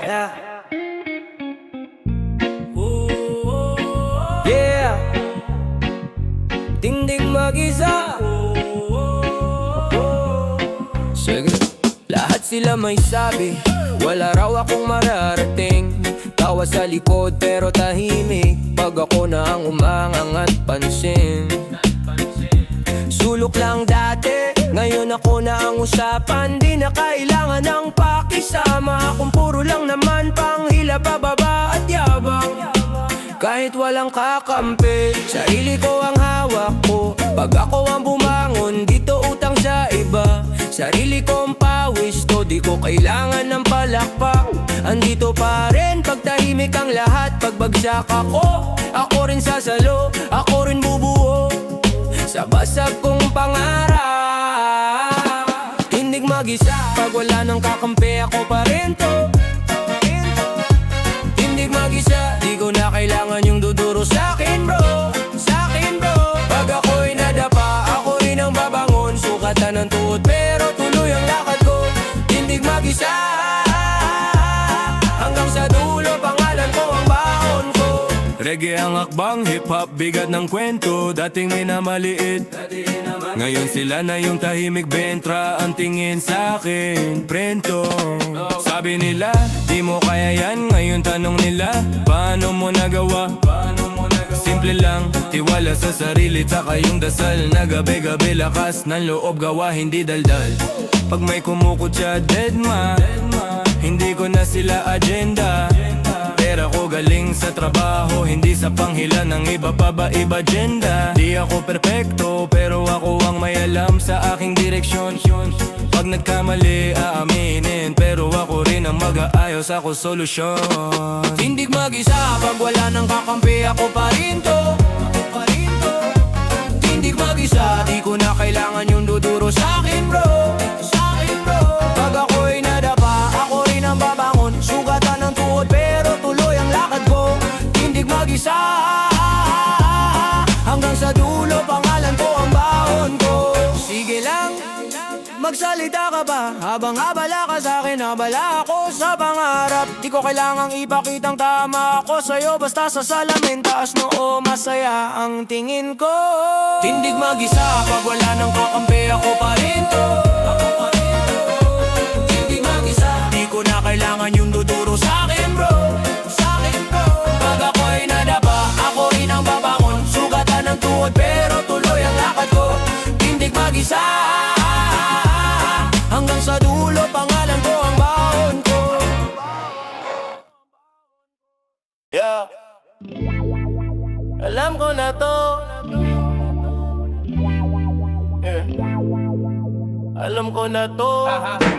Yeah. Yeah. Dingding mag-isa. Sige. Lahat sila may sabi, wala raw akong mararating. Tawa sa likod pero tahimik pag ako na ang umangangat pansin. Sulok lang dati, ngayon ako na ang usapan. Di na kailangan ng pakisama, kung puro lang naman panghila, pababa at yabang. Kahit walang kakampi, sarili ko ang hawak ko. Pag ako ang bumangon, dito utang sa iba. Sarili kong pawis to, di ko kailangan ng palakpak. Andito pa rin pag tahimik ang lahat. Pagbagsak ako rin sasalo, ako rin bubuo sa basag kong pangarap. Tindig mag-isa, pag wala nang kakampi, ako pa rin to. Tindig mag-isa, di ko na kailangan yung duduro sa'kin bro, sa'kin bro. Pag ako'y nadapa, ako rin ang babangon. Sukatan ng tuhod pero tuloy ang lakad ko. Tindig mag-isa, hanggang sa dulo, pangalan ko ang baon ko. Reggae ang akbang, hip-hop, bigat ng kwento. Dating minamaliit, ngayon sila na yung tahimik bentra. Ang tingin sa'kin, prento. Sabi nila, di mo kaya yan. Ngayon tanong nila, paano mo nagawa? Simple lang, tiwala sa sarili, tsaka yung dasal na gabi-gabi lakas ng loob gawa, hindi daldal. Pag may kumukutya, deadma, hindi ko na sila agenda. Pera ko galing sa trabaho, hindi sa panghila ng iba pa ba iba agenda. Di ako perpekto, pero ako ang may alam sa aking direksyon. Pag nagkamali, aaminin, pero ako rin ang mag-aayos, ako solusyon. Tindig mag-isa, pag wala nang kakampi, ako pa rin to. Tindig mag-isa, di ko na kailangan yung duduro sa'kin bro, sa'kin bro. Pag ako'y nadapa, ako rin ang babangon. Sugatan ng tuhod pero tuloy ang lakad ko. Tindig mag-isa, hanggang sa dulo, pangalan ko ang baon ko. Sige lang, magsalita ka ba? Habang abala ka sa'kin, abala ako sa pangarap. Di ko kailangang ipakitang tama ako sa'yo, basta sa salamin, taas noo, masaya ang tingin ko. Tindig mag-isa, pag wala nang kakampi, ako pa rin to. Tindig mag-isa, di ko na kailangan yung duduro sa'kin bro, sa'kin bro. Pag ako'y nadapa, ako rin ang babangon. Sugatan ng tuhod pero tuloy ang lakad ko. Tindig mag-isa, hanggang sa dulo, pangalan ko ang baon ko. Yeah. Alam ko na to. Yeah. Alam ko na to.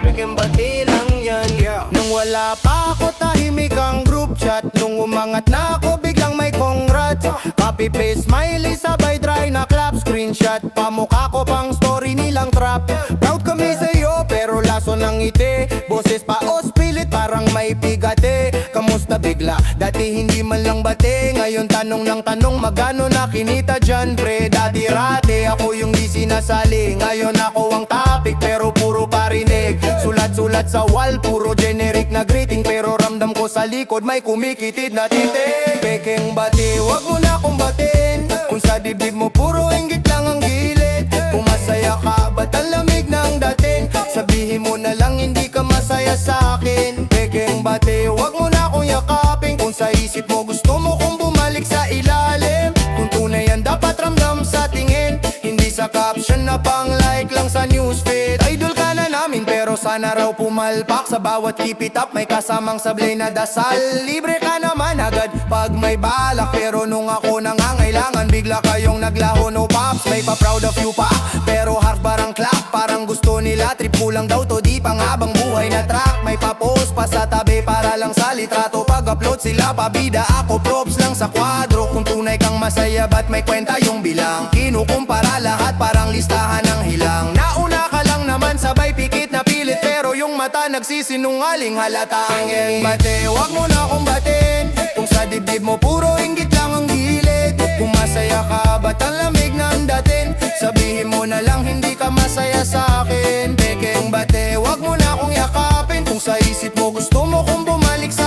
Bikin bati lang yan. Nung wala pa ako, tahimik ang group chat. Nung umangat na ako, biglang may congrats. Copy-paste, smiley, sabay dry na clap. Screenshot, pamukha ko pang story nilang trap. Proud kami sa'yo, pero laso ng ngiti. Boses pa o spilit, parang may pigate. Kamusta bigla? Dati hindi man lang bate. Ngayon tanong ng tanong, magano na kinita dyan pre? Dati rate, ako yung di sinasali. Ngayon ako ang topic, pero puro parinig. Sulat-sulat sa wall, puro generic na greeting. Pero ramdam ko sa likod, may kumikitid na titig. Pekeng bati, wag mo na akong batin. Kung sa dibdib mo, puro inggit lang ang gilid. Kung masaya ka, ba't ang lamig ng dating? Sabihin mo na lang, hindi ka masaya sa'kin. Pekeng bati, wag mo na akong yakapin. Kung sa isip mo, gusto mo kong bumalik sa ilalim. Kung tunay yan, dapat ramdam sa tingin. Hindi sa caption na pang like lang sa newsfeed. Idol ka na namin, pero sana raw pumalpak. Sa bawat keep it up, may kasamang sablay na dasal. Libre ka naman agad pag may balak. Pero nung ako nangangailangan, bigla kayong naglaho, no pops. May pa-proud of you pa, pero half barang clap. Parang gusto nila, trip kulang daw to, di pang habang buhay na track. May pa-post pa sa tabi para lang sa litrato. Pag-upload sila pabida, ako props lang sa kwadro. Kung tunay kang masaya, ba't may kwenta yung bilang? Kinukumpara lahat, parang listahan ng hilang. Nauna ka lang naman, sabay pikit na pilit. Pero yung mata nagsisinungaling, halata ang bate, wag mo na akong batin. Kung sa dibdib mo, puro inggit lang ang gilid. Kung masaya ka, ba't ang lamig ng dating? Sabihin mo na lang, hindi ka masaya sa'kin. Pekeng bate, wag mo na akong yakapin. Kung sa isip mo, gusto mo kong bumalik sa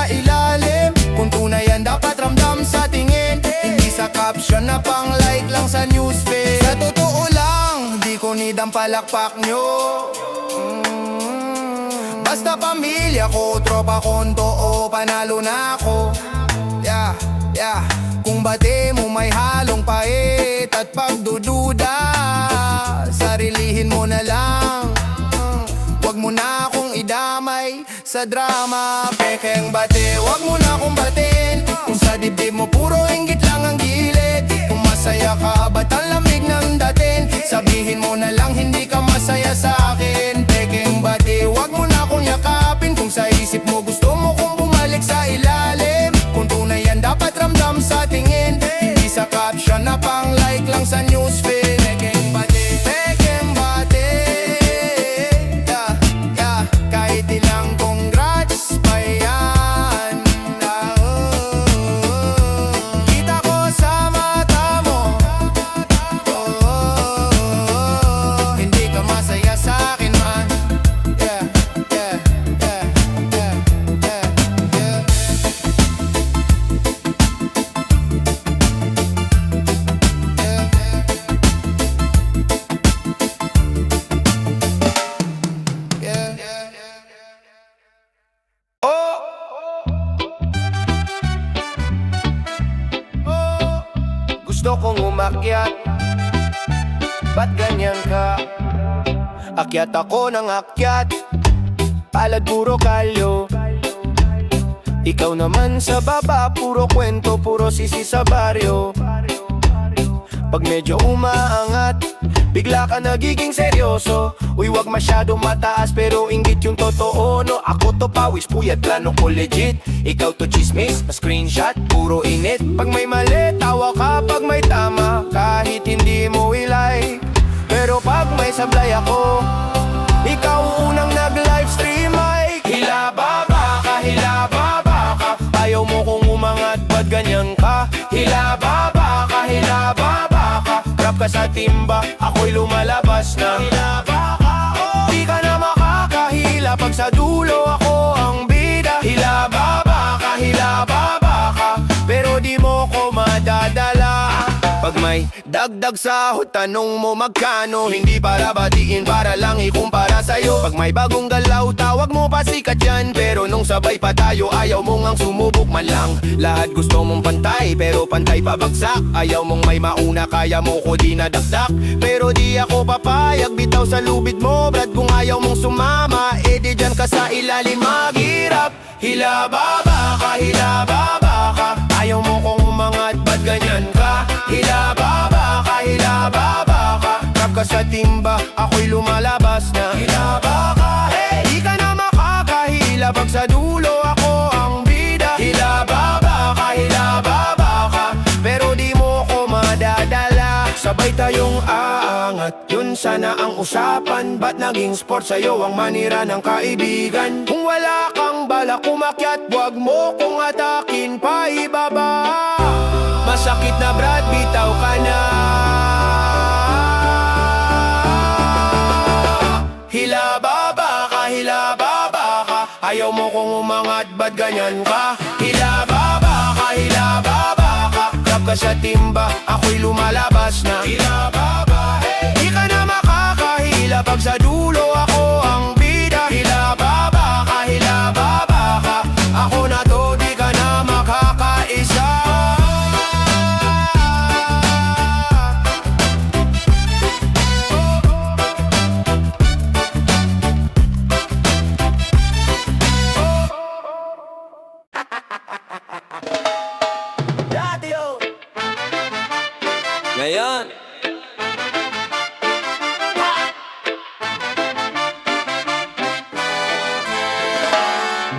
na pang like lang sa newsfeed. Sa totoo lang, di ko need ang palakpak nyo. Basta pamilya ko, tropa konto o panalo na ako. Yeah, yeah. Kung bate mo may halong pait at pagdududa, sarilihin mo na lang. Wag mo na akong idamay sa drama. Pekeng bate, wag mo na akong batin. Kung sa dibdib mo puro inggit lang ang gilid. Kung masaya ka, ba't ang lamig ng datin? Sabihin mo na lang hindi ka masaya sa akin. Pekeng bate, wag mo na akong yakapin. Kung sa isip mo gusto mo kong bumalik sa ilalim. Kung tunay yan dapat ramdam sa tingin, hindi sa caption na pang like lang sa newsfeed. Pekeng bate, pekeng bate, yeah, yeah. Kahit ilang congrats pa yan. Kita ko sa mata mo, hindi ka masaya sa akin man. Yeah, yeah, yeah, yeah, yeah, yeah. Gusto kong umakyat, ba't ganyan ka? Akyat ako ng akyat, palad puro kalyo. Ikaw naman sa baba, puro kwento, puro sisi sa baryo. Pag medyo umaangat, bigla ka nagiging seryoso. Uy, wag masyado mataas pero inggit yung totoo, no? Ako to pawis, puyat, plano ko legit. Ikaw to chismis, na screenshot, puro init. Pag may mali, tawa ka. Pag may tama, kahit hindi mo ilike. Pero pag may sablay ako, ikaw unang nag-livestream ay hilababa ka, hilababa ka. Ayaw mo kong umangat, ba't ganyan ka? Hilababa ka, hilababa ka. Grab ka sa timba, ako'y lumalabas na hilaba ka, oh. Di ka na makakahila pag sa dulo ako ang bida. Hilababa ka, hilababa ka. Pero di mo ko madadala. Pag may dagdag sahod, tanong mo magkano. Hindi para batiin, para lang ikumpara sa'yo. Pag may bagong galaw, tawag mo pa sikat yan. Pero nung sabay pa tayo, ayaw mo ngang sumubok man lang. Lahat gusto mong pantay, pero pantay pabagsak. Ayaw mong may mauna, kaya mo ko di nadakdak. Pero di ako papayag, bitaw sa lubid mo, brad. Kung ayaw mong sumama, edi dyan ka sa ilalim maghirap. Hilababa ka, hilababa ka. Ayaw mo kong umangat, ba't ganyan ka? Hilababa ka, hilababa ka. Grab ka sa timba, ako'y lumalabas na hilaba ka, hey! Di ka na makakahila pag sa dulo ako ang bida. Hilababa ka, hilababa ka. Pero di mo ko madadala. Sabay tayong aangat, yun sana ang usapan. Ba't naging sport sa'yo ang manira ng kaibigan? Kung wala kang balak umakyat, wag mo kong atakin pa ibaba. Masakit na brad, bitaw ka na. Hilababa ka, hilababa ka. Ayaw mo kong umangat, ba't ganyan ka? Hilababa ka, hilababa ka. Grab ka sa timba, ako'y lumalabas na hilababa, hey! Di ka na makakahila pag sa dulo ako ang bida. Hilababa ka, hilababa ka. Ako na to, di ka na makakaisa. Ngayon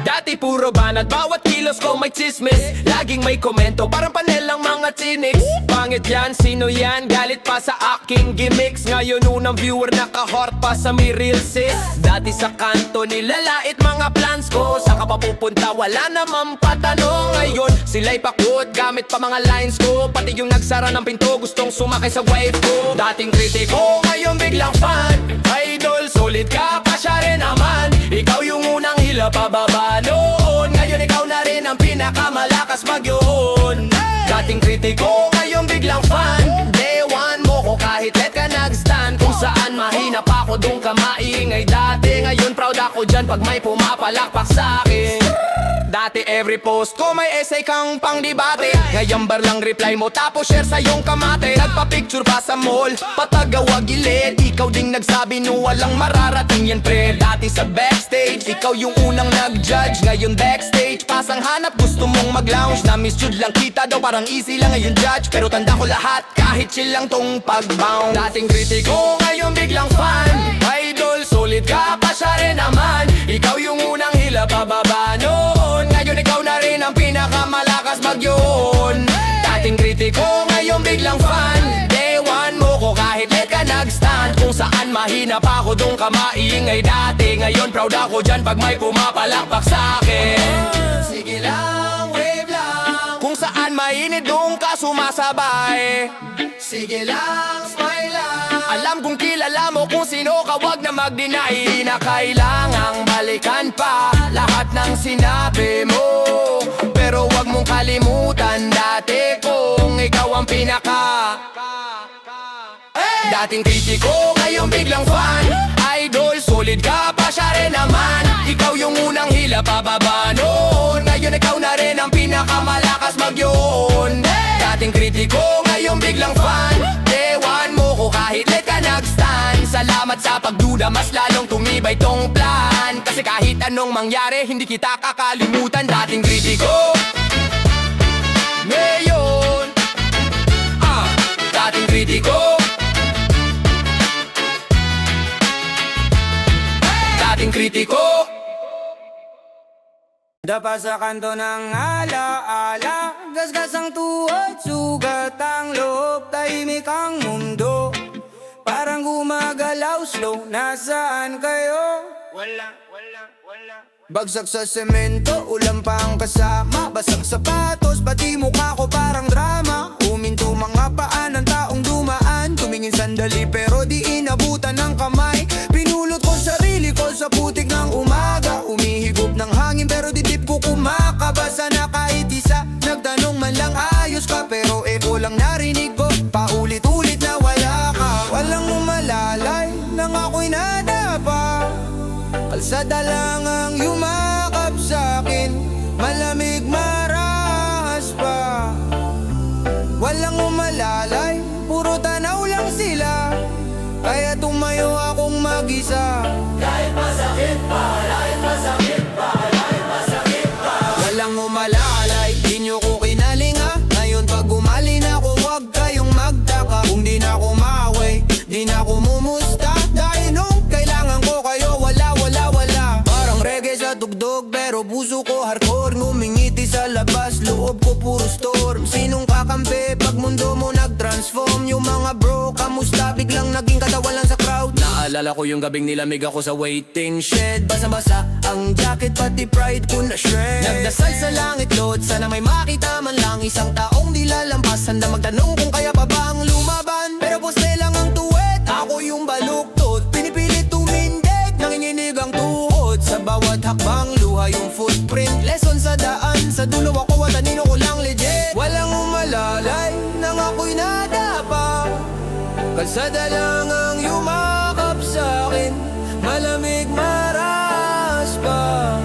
dati puro banat, bawat kilos ko may chismis. Laging may komento, parang panel lang mga cynics. Pangit yan, sino yan? Galit pa sa aking gimmicks. Ngayon unang viewer naka-heart pa sa may real sis. Dati sa kanto nilalait mga plans ko. Saan ka pa pupunta? Wala namang patanong. Ngayon sila'y pakot, gamit pa mga lines ko. Pati yung nagsara ng pinto, gustong sumakay sa wave ko. Dating kritiko, ngayon biglang fan. Idol, solid ka pa siya rin naman. Ikaw yung unang hila pababa noon. Ngayon ikaw na rin ang pinakamalakas mag-yun. Dating kritiko, ngayon biglang fan. dyan pag may pumapalakpak sa'kin. Dati every post ko may essay kang pang debate. Ngayon bar lang reply mo tapos share sa iyong kamate. Nagpa-picture pa sa mall, patagawa gilid. Ikaw ding nagsabi no walang mararating yan pre. Dati sa backstage, ikaw yung unang nag-judge. Ngayon backstage, pasang hanap gusto mong mag-lounge. Na Miss Jude lang kita daw parang easy lang ngayon judge. Pero tanda ko lahat kahit chill lang tong pag-bound. Dating kritiko, ngayon biglang fan. Idol, solid ka pa siya rin naman. Ikaw yung unang hila pababa noon. Ngayon ikaw na rin ang pinakamalakas mag-yun. Dating kritiko, ngayon biglang fan. Day one mo ko kahit late ka nag-stand. Kung saan mahina pa ako doon ka maiingay dati. Ngayon proud ako dyan pag may pumapalakpak sa'kin. Sige lang, wave lang. Kung saan mainit doon ka sumasabay. Sige lang, smile lang. Alam kong kilala mo kung sino ka, wag na mag-deny. Na kailangang balikan pa lahat ng sinabi mo. Pero wag mong kalimutan dati kung ikaw ang pinaka. Dating kritiko, ngayon biglang fan. Idol, solid ka pa siya rin naman. Ikaw yung unang hila pababa noon. Ngayon ikaw na rin ang pinakamalakas mag-yun. Dating kritiko, ngayon biglang fan. Day one mo ko kahit late ka nag-stand. Salamat sa pagduda, mas lalong tumibay tong plan. Kasi kahit anong mangyari, hindi kita kakalimutan. Dating kritiko, ngayon dating kritiko, dating kritiko. Dapa sa kanto ng alaala, gasgas ang tuhod, sugat ang loob, tahimik ang mundo. Parang gumagalaw slow, nasaan kayo? Wala. Bagsak sa semento, ulam pa ang kasama. Basag sapatos, pati mukha ko parang drama. Huminto mga paan ng taong dumaan. Tumingin sandali pero di inabutan ng kamay. Pinulot ko sarili ko sa putik ng umaga. Humihigop ng hangin pero didip ko kumakabasa na kahit isa. Nagtanong man lang ayos ka pero eko lang narinig ko. Paulit-ulit na wala ka. Walang umalalay nang ako'y nadapa. Kalsada lang ang yumakap sa'kin. Malamig marahas pa. Walang umalalay, puro tanaw lang sila. Kaya tumayo akong mag-isa. Kahit masakit pa, kahit masakit pa, kahit masakit pa. Walang umalalay, di nyo ko kinalinga. Ngayon pag gumalin ako, wag kayong magtaka. Kung di na ako maaway, di na ako mumusta. Dahil nung kailangan ko kayo, wala. Parang reggae sa tugtog, pero puso ko hardcore. Ngumingiti sa labas, loob ko puro storm. Sinong kakampi pag mundo mo nag-transform? Yung mga bro, kamusta? Biglang naging katawalan sa crowd. Naalala ko yung gabing nilamig ako sa waiting shed. Basa-basa ang jacket, pati pride ko na shred. Nagdasal sa langit, Lord, sana may makita man lang isang taong di lalampas. Handa magtanong kung kaya pa ba ang lumaban. Pero poste lang ang tuwet, ako yung baluktot. Pinipilit tumindig, nanginginig ang tuhod. Sa bawat hakbang, luha yung footprint. Lesson sa daan, sa dulo ako at anino ko lang legit. Walang umalalay, nang ako'y nadapa. Kalsada lang ang yumakap sa'kin. Malamig marahas pa.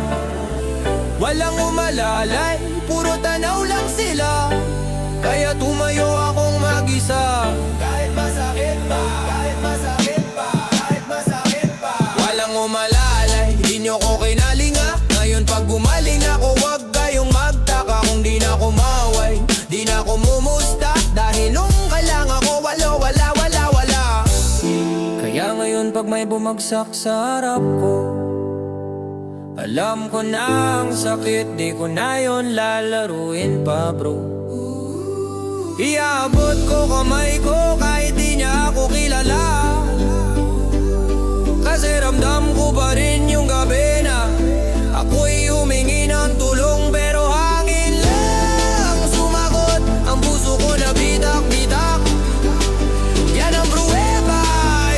Walang umalalay, puro tanaw lang sila. Kaya tumayo akong mag-isa. Kahit masakit pa, kahit masakit pa, kahit masakit pa. Walang umalalay, di nyo ko kinalinga. Ngayon pag gumaling ako, wag kayong magtaka. Kung di na ako maway, di na ako mumusta. Dahil nung kailangan ko, wala. Kaya ngayon pag may bumagsak sa harap ko, alam ko na ang sakit, di ko na yun lalaruin pa bro. Iabot ko kamay ko kahit di niya ako kilala. Kasi ramdam ko pa rin yung gabi na ako'y humingi ng tulong. Pero hangin lang sumagot, ang puso ko na bitak-bitak. Yan ang pruweba,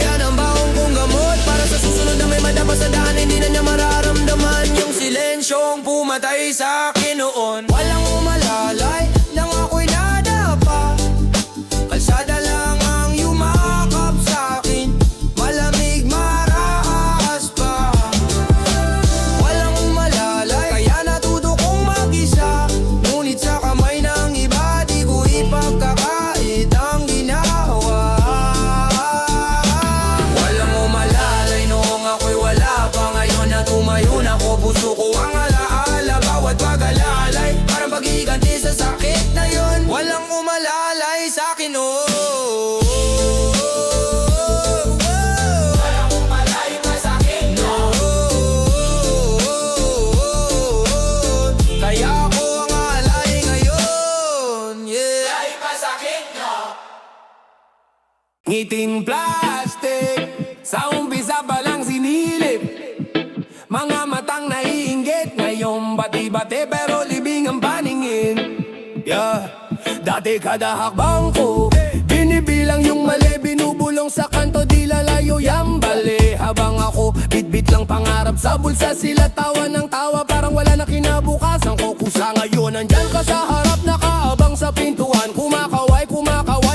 yan ang baong kong gamot. Para sa susunod na may madapa sa daan, hindi na niya mararamdaman yung silensyong pumatay sa akin noon. Walang umalalay nang ako'y nadapa. Kalsada lang ang yumakap sa'kin. Malamig marahas pa. Ngiting plastic, sa umpisa pa lang sinilip. Mga matang naiinggit, ngayon bati-bati pero libing ang paningin. Yeah, dati kada hakbang ko binibilang yung mali, binubulong sa kanto, di lalayo yung bali. Habang ako, bit-bit lang pangarap sa bulsa, sila tawa ng tawa, parang wala na kinabukasan ko. Kusa ngayon, nandyan ka sa harap, nakaabang sa pintuan, kumakaway,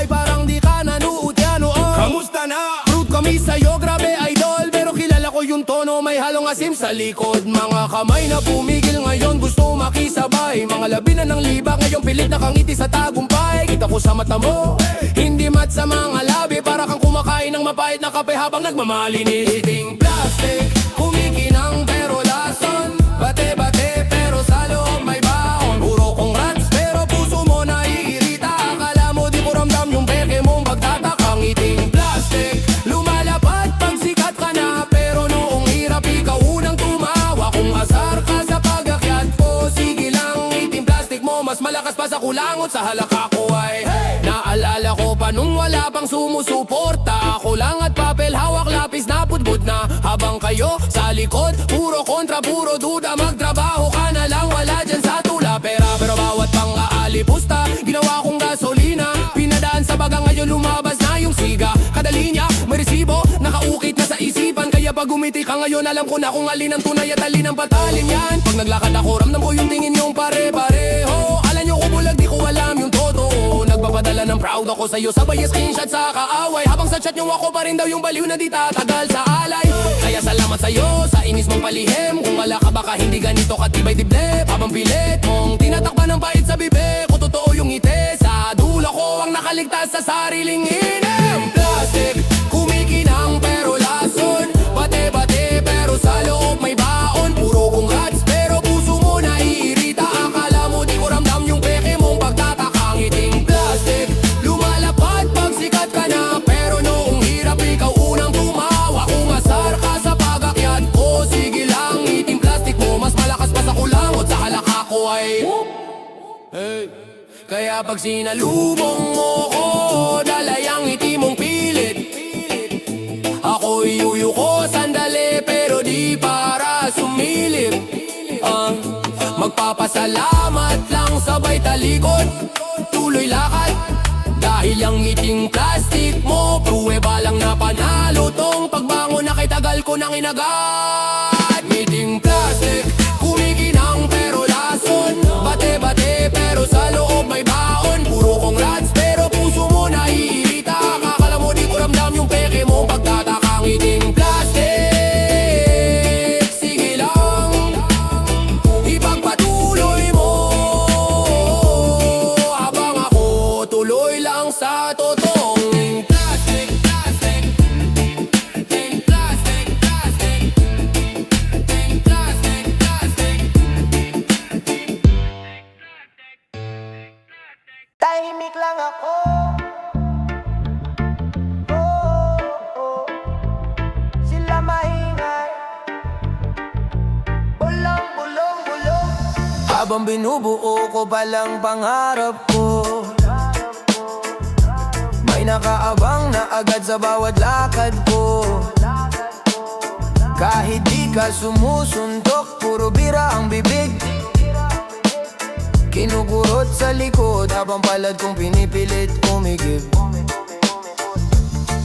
parang di ka nanuot yan, kamusta na? Fruit kami sa'yo, grabe idol, pero kilala ko yung tono, may halong asim sa likod. Mga kamay na pumigil ngayon, gusto makisabay, mga labi na ng liba, ngayon pilit nakangiti sa tagumpay. Kita ko sa mata mo, hindi mat sa mga labi, para kang kumakain ng mapait na kape habang nagmamalinis. Eating plastic, kumikinang pero lason, bate-bate pero sa loob may baon. Puro kong rats pero puso mo naiirita, akala mo di ko ramdam yung peke mong pagtatakang. Eating plastic, lumalapad pag sikat ka na, pero noong hirap ikaw unang tumawa. Kung asar ka sa pag-akyat ko, sige lang, eating plastic mo mas malakas pa sa kulangot. Sa halaka ko ay naalala ko pa nung wala pang sumusuporta, ako lang at papel, hawak lapis na pudbud na. Habang kayo sa likod, puro kontra, puro duda, magtrabaho ka na lang, wala dyan sa tula pera. Pero bawat pang aalipusta, ginawa kong gasolina, pinadaan sa baga, ngayon lumabas na yung siga. Kada linya, may resibo, nakaukit na sa isipan, kaya pag umiti ka ngayon, alam ko na kung alin ang tunay at alin ang patalin yan. Pag naglakad ako, ramdam ko yung tingin yung pare-pareho, alam nyo ko bulag, di ko alam yung totoo. Nagpapadala ng proud ako sa'yo, sabay screenshot sa kaaway, habang sa chat nyo ako pa rin daw yung baliw na di tatagal sa alay. Kaya salamat sa'yo sa inis mong palihim, kung wala ka baka hindi ganito katibay diblip. Habang pilit mong tinatakpan ng bait sa bibe ko, totoo yung ngiti, sa dulo ko ang nakaligtas sa sariling inem. Plastic, kumikinang pero lason, bate-bate pero sa loob may baon. Puro kong rats pero puso mo naiirita, akala mo di ko ramdam yung peke mong pagtatakang. Eating plastic, lumalapad pag sikat ka na, pero noong hirap ikaw unang tumawa. Kung asar ka sa pag-akyat ko, sige lang, eating plastic mo mas malakas pa sa kulangot. Sa halaka ko ay kaya pag sinalubong mo ko, dalayang ngiti mong pilit, ako'y uyuko sandali pero di para sumilip. Magpapasalamat lang sabay talikod, tuloy lakad, dahil ang ngiting plastic mo, pruweba lang na panalo tong pagbangon na kay tagal ko nang inagad. Ngiting plastic, kumikinang pero lason, bate-bate pero sa loob may baon. Puro kong rats pero puso mo naiirita, akala mo di ko ramdam yung peke mong pagtatakang. Ngiting plastic, sige lang, ipagpatuloy mo, habang ako tuloy lang sa totoong plastic, plastic, plastic, plastic, plastic, plastic, plastic. Tahimik lang ako. Oh, oh. Sila maingay. Bulong, bulong, bulong. Habang binubuo ko palang pangarap ko, may nakaabang na agad sa bawat lakad ko. Kahit di ka sumusuntok, puro bira ang bibig, kinukurot sa likod habang palad kong pinipilit umigib.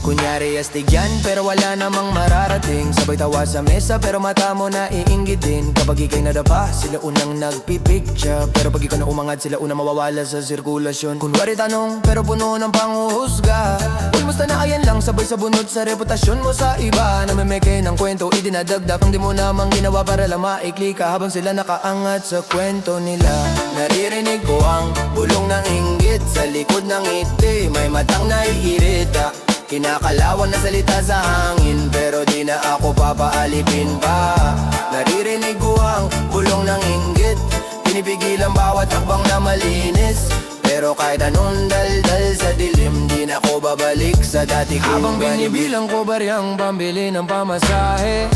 Kunyari astig yan pero wala namang mararating, sabay tawa sa mesa pero mata mo na iinggitin. Kapag ikay nadapa, sila unang nagpipicture, pero pag ikaw na umangat, sila unang mawawala sa sirkulasyon. Kunwari tanong pero puno ng panguhusga, ulmusta na ayan lang, sabay sa bunod sa reputasyon mo sa iba. Namimeke ng kwento, idinadagdag ang di mo namang ginawa para lang maikli ka, habang sila nakaangat sa kwento nila. Naririnig ko ang bulong ng inggit sa likod ng ngiti, may matang naiirita, kinakalawang na salita sa hangin, pero di na ako papaalipin pa. Naririnig ko ang bulong ng inggit, pinipigilan bawat hakbang na malinis, pero kahit anong daldal sa dilim, di na ako babalik sa dati kong habang binibilang ko baryang pambili ng pamasahe,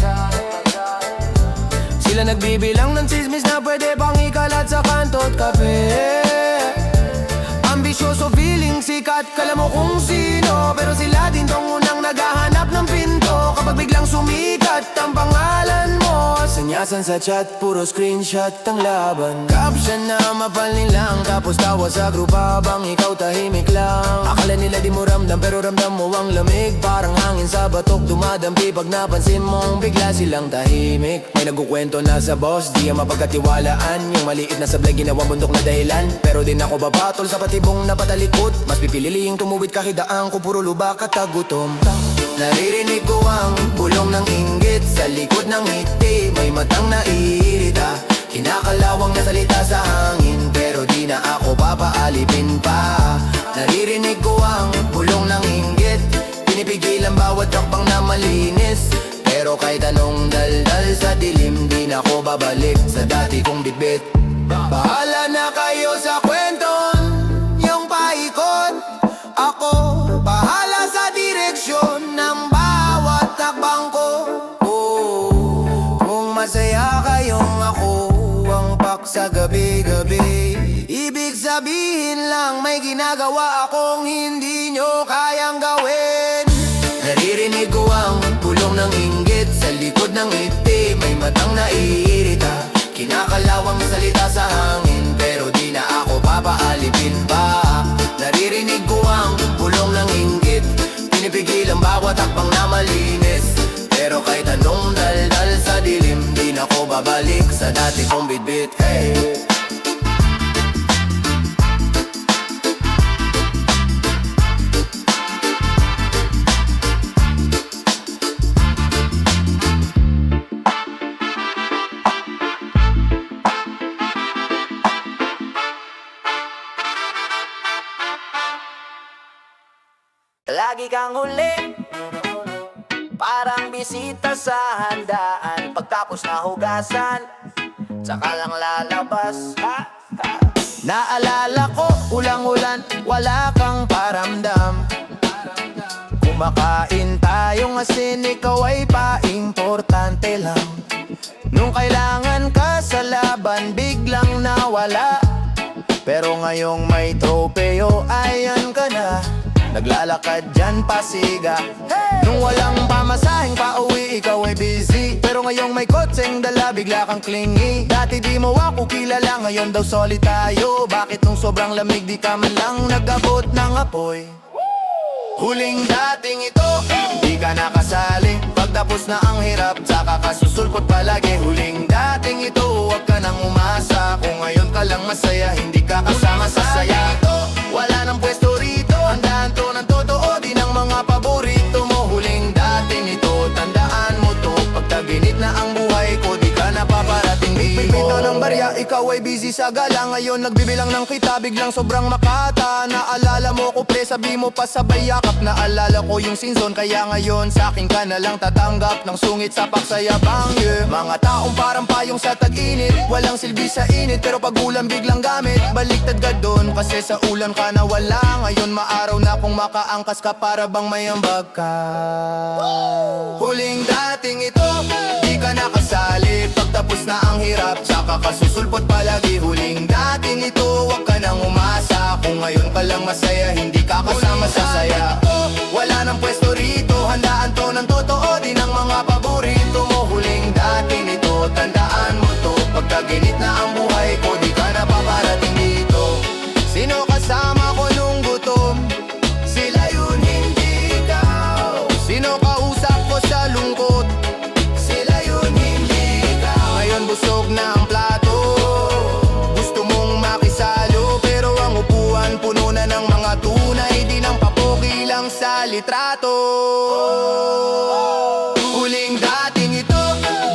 sila nagbibilang ng chismis na pwede pang ikalat sa kanto't kape. Ambisyoso, feeling sikat, kala mo kung sino, pero sila din sumikat ang pangalan mo. Sanyasan sa chat, puro screenshot ang laban. Caption na mapalin lang, tapos tawa sa group habang ikaw tahimik lang. Akala nila di mo ramdam, pero ramdam mo ang lamig. Parang hangin sa batok, dumadampi pag napansin mong bigla silang tahimik. May nagkukwento na sa boss, di ang mapagkatiwalaan. Yung maliit na sablay ginawang bundok na dahilan. Pero di na ako babatol sa patibong napatalikod. Mas pipililing tumuwid kahit daan ko puro lubak at tagutom. Naririnig ko ang bulong ng inggit sa likod ng ngiti. May matang naiirita, kinakalawang na salita sa hangin, pero di na ako papaalipin pa. Naririnig ko ang bulong ng inggit, pinipigilan bawat takbang na malinis. Pero kahit anong daldal sa dilim, di na ako babalik sa dati kong bitbit. Bahala na kayo sa kwenton, yung paikot. Ako bahala sa direksyon ng bawat takbang ko. Kung masaya kayong ako ang pak sa gabi-gabi, ibig sabihin lang may ginagawa akong hindi nyo kayang gawin. Naririnig ko ang bulong ng inggit sa likod ng ngiti. May matang naiirita, kinakalawang salita sa hangin, pero di na ako papaalipin pa. Naririnig ko ang bulong ng inggit, pinipigil ang bawat takbang na malinis. Pero kahit anong daldal sa dilim, di na ako babalik sa dati kong bitbit. Hey! Lagi kang huli, parang bisita sa handaan. Pagtapos na hugasan, tsaka lang lalabas. Naalala ko, ulang-ulan, wala kang paramdam. Kumakain tayong asin, ikaw ay pa-importante lang. Nung kailangan ka sa laban, biglang nawala. Pero ngayong may tropeo, ayan ka na. Naglalakad dyan pasiga, hey! Nung walang pamasahing pauwi, ikaw ay busy. Pero ngayong may kotseng dala, bigla kang clingy. Dati di mo ako kilala, ngayon daw solid tayo. Bakit nung sobrang lamig di ka man lang nag-abot ng apoy? Huling dating ito, di ka nakasali. Pagtapos na ang hirap, saka ka susulpot palagi. Huling dating ito, huwag ka nang umasa. Kung ngayon ka lang masaya, hindi ka kasama sa saya. Wala nang pwesto rito, handaan to ng totoo, di ng mga paborito mo. Huling dating ito, tandaan mo to. Pagtaginit na ang buhay ko, di ka na paparating dito. Pipito ng barya, ikaw ay busy sa gala. Ngayon nagbibilang ng kita, biglang sobrang makata. Naalala mo ko pre, sabi mo pa sabay yakap. Naalala ko yung sinzon, kaya ngayon sa akin ka na lang tatanggap ng sungit sa paksayabang, yeah. Mga taong parang payong sa tag-init, walang silbi sa init, pero pag ulan biglang gamit. Baliktad ka doon, kasi sa ulan ka na wala. Ngayon maaraw na kung makaangkas ka, para bang may ambag ka. Huling dating ito, di ka nakasali. Pagtapos na ang hirap, tsaka ka susulpot palagi. Huling dating ito, huwag ka nang umasa. Kung ngayon ka lang masaya, hindi ka kasama sa saya. Wala nang pwesto rito, handaan to ng totoo, di ng mga paborito mo. Huling dating ito, tandaan mo to. Pagkaginit na ang buhay ko, di ka na paparating dito. Sino kasama ko nung gutom? Sila yun, hindi ikaw. Sino kausap ko sa lungkot? Sila yun, hindi ikaw. Ngayon busog na ang plato, gusto mong makisalo, pero ang upuan puno na ng mga tunay, di ng papogi lang sa litrato. Huling dating ito,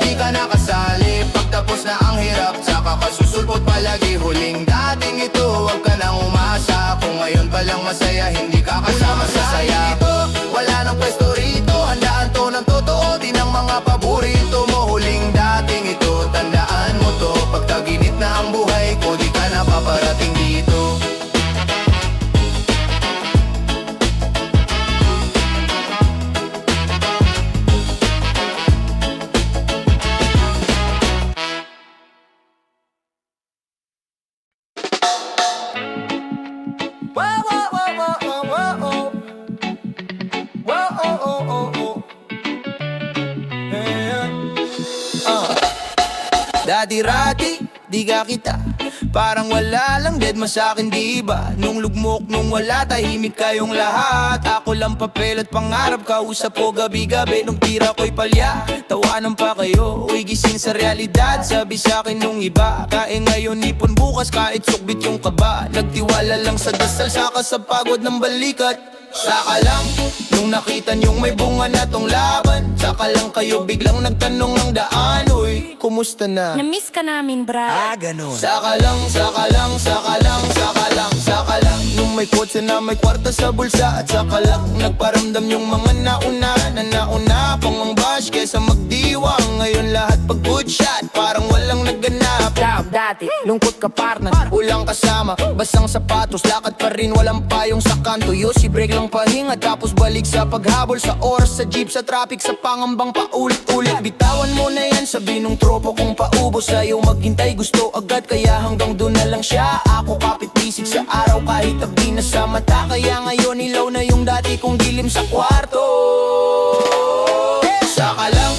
di ka nakasali. Pagtapos na ang hirap, saka ka susulpot palagi. Huling dating ito, huwag ka nang umasa. Kung ngayon pa lang masaya, hindi ka kasama sa saya. Wala nang pwesto rito, handaan to ng totoo, di ng mga paborito mo. Huling dating ito, tandaan mo to. Pagtaginit na ang buhay ko, di ka na paparating dito. Rati-rati, di ka kita parang wala lang deadma sa'kin di ba? Nung lugmok, nung wala, tahimik kayong lahat. Ako lang papel at pangarap, kausap ko gabi-gabi. Nung tira ko'y palya, tawanan pa kayo. Uy, gising sa realidad, sabi sa'kin nung iba. Kain ngayon, ipon bukas, kahit sukbit yung kaba. Nagtiwala lang sa dasal, saka sa pagod ng balikat. Saka lang, nung nakita niyong may bunga na tong laban. Saka lang kayo biglang nagtanong ng daan. Uy, kumusta na? Na-miss ka namin, bra. Ganon. Saka lang, saka lang, saka lang, saka lang, saka lang. Nung may kotse na may kwarta sa bulsa. At saka lang, nagparamdam yung mga nauna pang ang bash kesa magdiwang. Ngayon lahat pag good shot, parang walang nagganap. Job dati, lungkot ka partner. Ulang kasama, basang sapatos, lakad pa rin, walang payong sa kanto. Yosi break lang pahinga, tapos balik sa paghabol. Sa oras, sa jeep, sa traffic, sa pangambang paulit-ulit. Bitawan mo na yan, sabi nung tropo kong paubos. Sa'yo maghintay, gusto agad, kaya hanggang doon na lang siya. Ako kapit bisig sa araw, kahit abdi na sa mata. Kaya ngayon ilaw na yung dati kong dilim sa kwarto. Saka lang,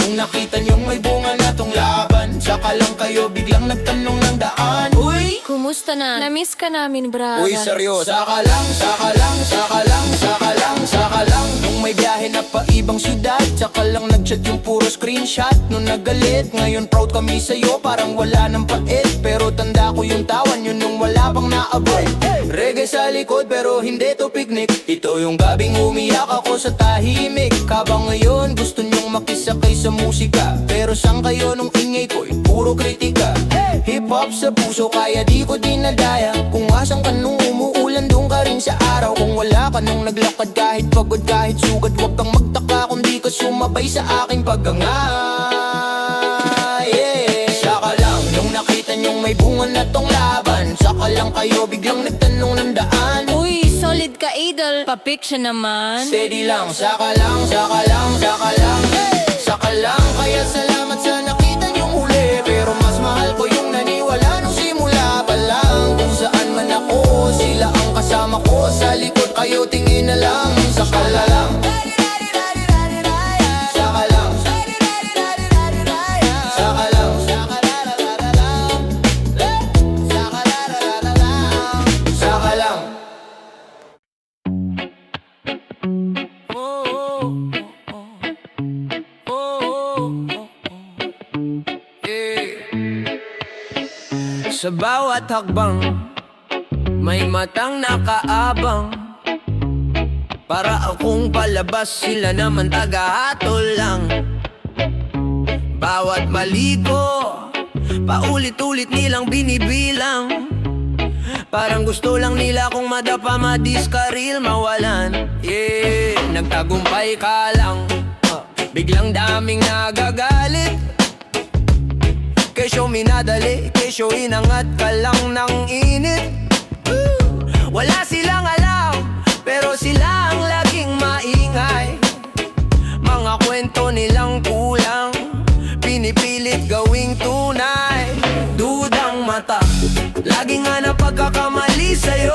nung nakita niyong may bunga na tong laban. Saka lang kayo biglang nagtanong ng daan. Uy, Kumusta na? Na-miss ka namin, bra. uy, seryoso. Saka lang, saka lang, saka lang, saka lang, saka lang. Nung may biyahe na pa ibang syudad, saka lang nagchat yung puro screenshot. Nung nagalit, ngayon proud kami sa'yo, parang wala nang pait. Pero tanda ko yung tawan yun nung wala pang naabot. Reggae sa likod pero hindi to picnic. Ito yung gabing umiyak ako sa tahimik. Habang ngayon gusto nyong makisakay sa musika, pero saan kayo nung ingay ko'y puro kritika. Hip-hop sa puso kaya di ko dinadaya. Kung asan ka nung umuulan doon ka rin sa araw. Kung wala ka nung naglakad kahit pagod kahit sugad, huwag kang magtaka kung di ka sumabay sa aking pagangay. Saka lang nung nakita nyong may bunga na tong laban. Saka lang kayo biglang nagtanong ng daan. Uy, solid ka, idol. Papik siya naman. Steady lang, saka lang, saka lang, saka lang. Saka lang, kaya salamat sa nakita niyong huli. Pero mas mahal ko yung naniwala nung simula pa lang. Kung saan man ako, sila ang kasama ko. Sa likod kayo tingin na lang. Saka lang, saka lang, saka lang, saka lang. Sa bawat hakbang, may matang nakaabang. Para akong palabas, sila naman tagahatol lang. Bawat mali ko, paulit-ulit nilang binibilang. Parang gusto lang nila kung madapa, madiskaril, mawalan. Nagtagumpay ka lang, biglang daming nagagalit. Kesyo minadali, kesyo inangat ka lang ng init. Wala silang alam, pero sila ang laging maingay. Mga kwento nilang kulang, pinipilit gawing tunay. Dudang mata, lagi nga na pagkakamali sa'yo.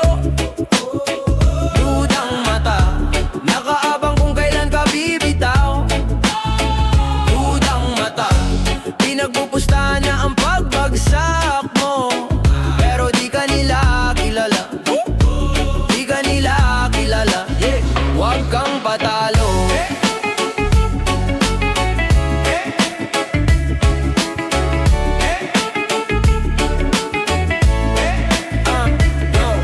Dudang mata, nakaabang kung kailan ka bibitaw. Dudang mata, pinagpupustahan na ang pagbagsak mo. Pero di ka nila kilala, di ka nila kilala. Huwag kang patalo.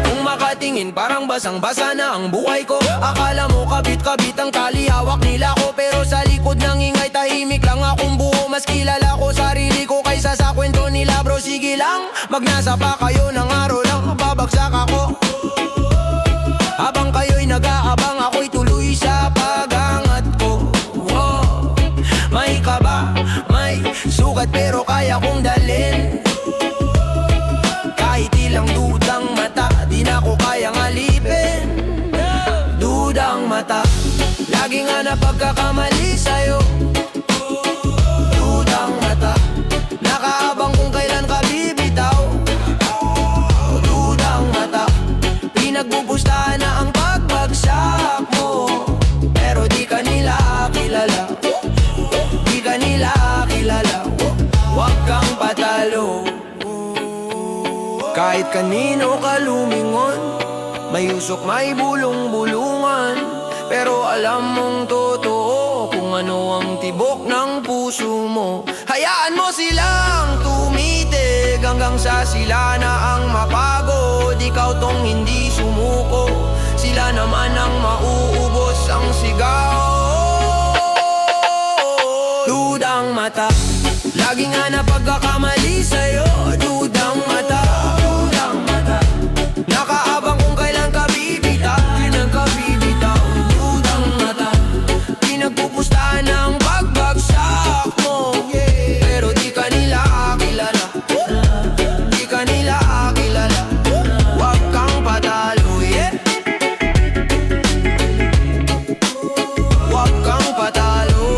Kung makatingin parang basang-basa na ang buhay ko. Akala mo kabit-kabit ang tali, hawak nila ko. Pero sa likod ng ingay, tahimik lang akong buo. Mas kilala ko sarili ko kaysa sa kwento nila, bro. Sige lang, magnasa pa kayo ng araw lang, babagsak ako. Habang kayo'y nag-aabang, ako'y tuloy sa pag-angat ko. May kaba, may sugat, pero kaya kong dalhin. Kahit ilang dudang mata, di na ko kayang alipin. Dudang mata, lagi nga na pagkakamali sa'yo. Dudang mata, nakaabang kung kailan ka bibitaw. Dudang mata, pinagpupustahan na ang pagbagsak mo. Pero di ka nila kilala, di ka nila kilala. Huwag kang patay. kanino ka lumingon, may usok, may bulong-bulungan, pero alam mong totoo kung ano ang tibok ng puso mo. Hayaan mo silang tumitig hanggang sa sila na ang mapagod. Ikaw tong hindi sumuko, sila naman ang mauubos ang sigaw. Dudang mata, lagi nga na pagkakamali sa'yo. Dudang mata, dudang mata, nakaabang kung kailan ka bibitaw, kailan ka bibitaw. Dudang mata, pinagpupustahan ng pagbagsak mo, pero di ka nila kilala, di ka nila kilala. Huwag kang patalo, yeah. Huwag kang patalo.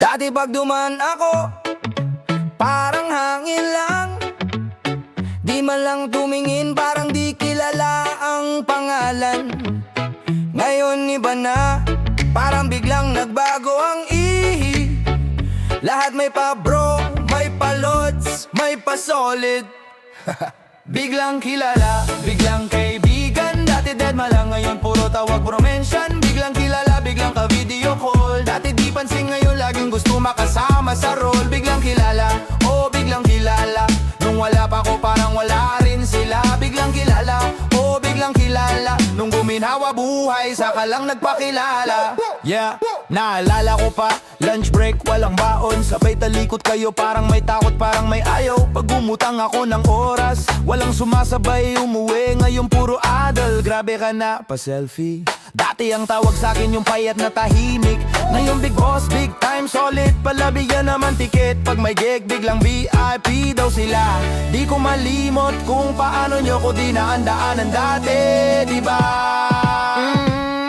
Dati pag duman ako, parang hangin lang, di man lang tumingin, parang di kilala ang pangalan. Ngayon iba na, parang biglang nagbago ang ihi. Lahat may pa bro, may pa lods, may pa solid. Biglang kilala, biglang kaibigan. Dati dead malang, ngayon puro tawag, puro mention. Biglang kilala, biglang ka video call. Dati di pansin, ngayon laging gusto makasama sa role. Biglang kilala, oh biglang kilala. Nung wala pa ko parang wala rin sila. Biglang kilala, oh biglang kilala. Nung guminhawa buhay, saka lang nagpakilala. Yeah, naalala ko pa, lunch break, walang baon. Sabay talikot kayo, parang may takot, parang may ayaw. Pag umutang ako ng oras, walang sumasabay umuwi. Ngayon puro adult, grabe ka na, pa-selfie. Dati ang tawag sa'kin yung payat na tahimik. Ngayon big boss, big time, solid. Palabigyan naman tiket, pag may gig, biglang VIP daw sila. Di ko malimot kung paano nyo ko dinaandaanan dati, diba?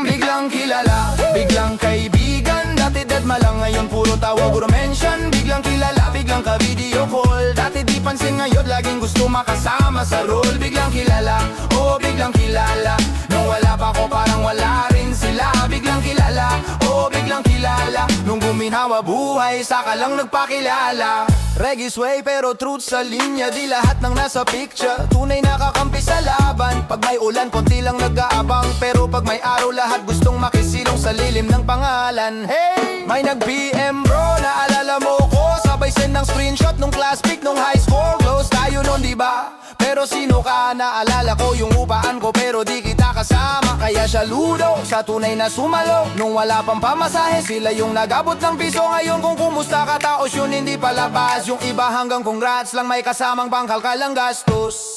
Biglang kilala, biglang kaibigan. Dati dead malang, ngayon puro tawag, puro mention. Biglang kilala, biglang ka video call. Dati di pansin, ngayon laging gusto makasama sa role. Biglang kilala, oh biglang kilala. Nung wala pa ko parang wala rin sila. Biglang kilala, oh biglang kilala. Nung guminhawa buhay, saka lang nagpakilala. Reggae sway pero truth sa linya. Di lahat ng nasa picture tunay nakakampi sa laban. Pag may ulan, konti lang nag-aabang. Pero pag may araw, lahat gustong makisilong sa lilim ng pangalan. Hey! May nag-PM bro, naalala mo ko. Sabay send ng screenshot nung class pic nung high score. Close tayo nun, diba? Pero sino ka? Naalala ko yung upaan ko, pero di kita kasama. Kaya siya ludo sa tunay na sumalo. Nung wala pang pamasahe, sila yung nagabot ng piso. Ngayon kung kumusta ka taos, yun hindi palabas. Yung iba hanggang congrats lang, may kasamang pangkalkalang gastos.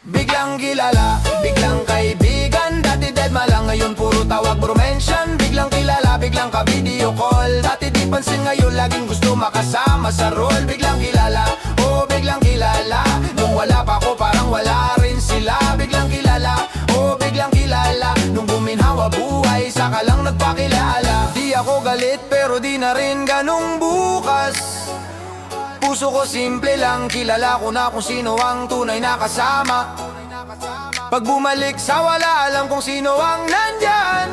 Biglang kilala, biglang kaibigan. Dati dead malang, ngayon puro tawag, puro mention. Biglang kilala, biglang ka video call. Dati di pansin, ngayon laging gusto makasama sa role. Biglang kilala, oh biglang kilala. Nung wala pa ko parang wala rin sila. Biglang kilala, oh biglang kilala. Nung guminhawa buhay, saka lang nagpakilala. Di ako galit pero di na rin ganung bukas. Puso ko simple lang, kilala ko na kung sino ang tunay na kasama. Pag bumalik sa wala, alam kung sino ang nandyan.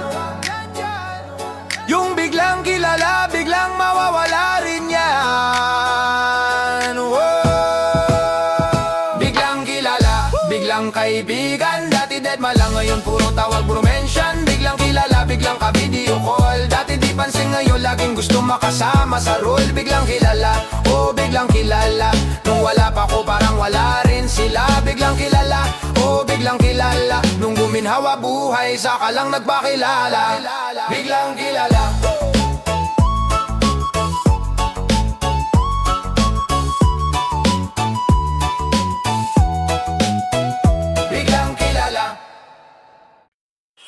Yung biglang kilala, biglang mawawala rin yan. Whoa. Biglang kilala, biglang kaibigan. Dati dead malang, ngayon puro tawag, puro mention. Biglang kilala, biglang ka video call. Dati di pansin, ngayon laging gusto makasama sa role. Biglang kilala, oh biglang kilala. Nung wala pa ko parang wala rin sila. Biglang kilala, oh biglang kilala. Nung guminhawa buhay, saka lang nagpakilala. Biglang kilala. Biglang kilala.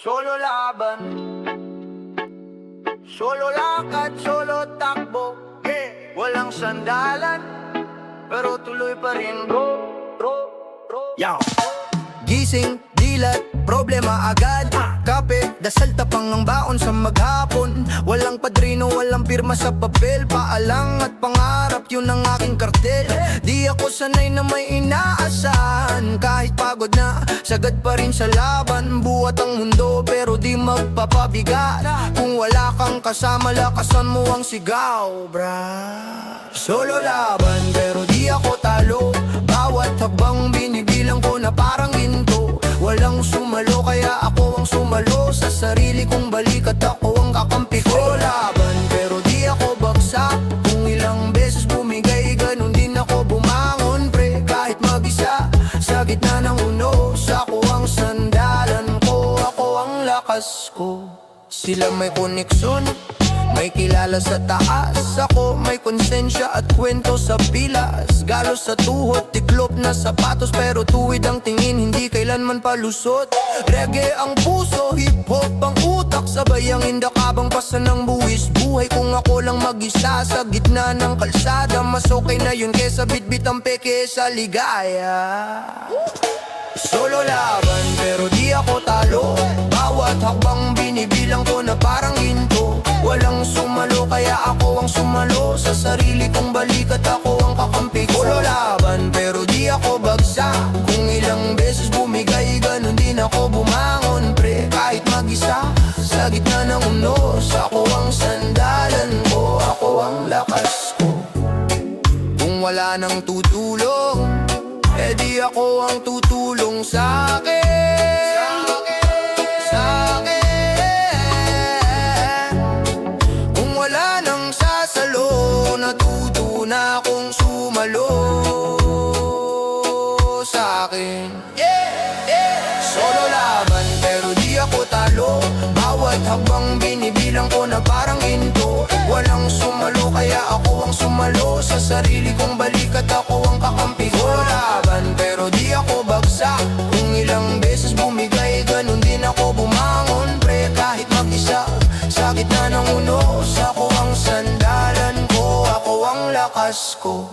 Solo laban, solo lakad, solo takbo. Walang sandalan, pero tuloy pa rin. Yo. Gising, dilat, problema agad. Kape, dasal tapang ang baon sa maghapon. Walang padrino, walang pirma sa papel. Paalang at pangarap, yun ang aking kartel. Di ako sanay na may inaasahan. Kahit pagod na, sagad pa rin sa laban. Buhat ang mundo pero di magpapabigat. Kung wala kang kasama, lakasan mo ang sigaw, bra. Solo laban pero di ako talo. Bawat habang binibilang ko na parang ginto. Walang sumalo kaya ako ang sumalo. Sa sarili kong balikat ako ang kakampi ko. Laban pero di ako bagsak. Kung ilang beses bumigay ganun din ako bumangon pre. Kahit mag-isa sa gitna ng unos. Ako ang sandalan ko, ako ang lakas ko. Sila may koneksyon, may kilala sa taas. Ako may konsensya at kwento sa pilas. Galos sa tuhod, tiklop na sapatos. Pero tuwid ang tingin, hindi kailanman palusot. Reggae ang puso, hip-hop ang utak. Sabay ang indakabang pasa ng buwis. Buhay kung ako lang mag-isa sa gitna ng kalsada. Mas okay na yun kesa bit-bit ang peke sa ligaya. Solo laban pero di ako talo. Bawat hakbang binibilang ko na parang ginto. Walang sumalo kaya ako ang sumalo. Sa sarili kong balikat ako ang kakampi ko. Solo laban pero di ako bagsak. Kung ilang beses bumigay ganun din ako bumangon pre. Kahit mag-isa sa gitna ng unos. Ako ang sandalan ko, ako ang lakas ko. Kung wala nang tutulong, eh di ako ang tutulong sa akin. Sa akin. Kung wala nang sasalo, natuto na akong sumalo sa akin. Solo laban pero di ako talo. Bawat habang binibilang ko na parang ginto. Walang sumalo kaya ako ang sumalo. Sa sarili kong balikat ako ang kakampi. Solo laban pero di ako bagsak. Kung ilang beses bumigay ganun din ako bumangon pre. Kahit mag-isa sa gitna ng unos. Ako ang sandalan ko, ako ang lakas ko.